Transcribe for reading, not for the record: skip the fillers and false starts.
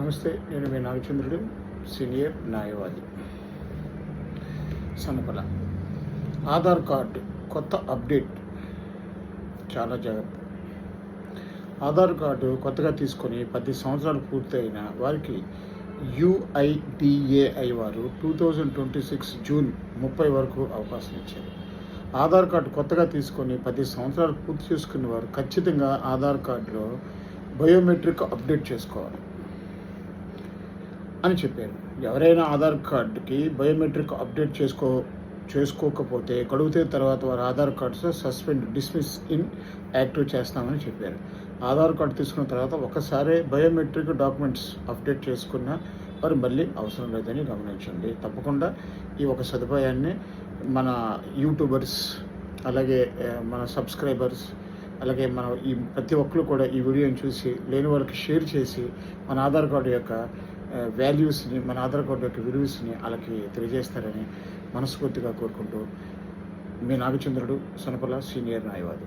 నమస్తే, నేను మీ నాగచంద్రుడు, సీనియర్ న్యాయవాది, సన్నపల. ఆధార్ కార్డు కొత్త అప్డేట్, చాలా జాగ్రత్త. ఆధార్ కార్డు కొత్తగా తీసుకొని 10 సంవత్సరాలు పూర్తయిన వారికి UIDAI వారు 2026 జూన్ 30 వరకు అవకాశం ఇచ్చారు. ఆధార్ కార్డు కొత్తగా తీసుకొని 10 సంవత్సరాలు పూర్తి చేసుకున్న వారు ఖచ్చితంగా ఆధార్ కార్డులో బయోమెట్రిక్ అప్డేట్ చేసుకోవాలి అని చెప్పారు. ఎవరైనా ఆధార్ కార్డుకి బయోమెట్రిక్ అప్డేట్ చేసుకోకపోతే గడువు తర్వాత వారి Aadhaar cards suspend, dismiss, active చేస్తామని చెప్పారు. ఆధార్ కార్డు తీసుకున్న తర్వాత ఒకసారి బయోమెట్రిక్ డాక్యుమెంట్స్ అప్డేట్ చేసుకున్న వారు మళ్ళీ అవసరం లేదని గమనించండి. తప్పకుండా ఈ ఒక సదుపాయాన్ని మన యూట్యూబర్స్, అలాగే మన సబ్స్క్రైబర్స్, అలాగే మన ఈ ప్రతి ఒక్కరు కూడా ఈ వీడియోని చూసి లేని వాళ్ళకి షేర్ చేసి మన ఆధార్ కార్డు యొక్క వాల్యూస్ని, మన ఆధార్ కార్డు యొక్క విలువస్ని వాళ్ళకి తెలియజేస్తారని మనస్ఫూర్తిగా కోరుకుంటూ, మీ నాగచంద్రుడు, సనపల, సీనియర్ న్యాయవాది.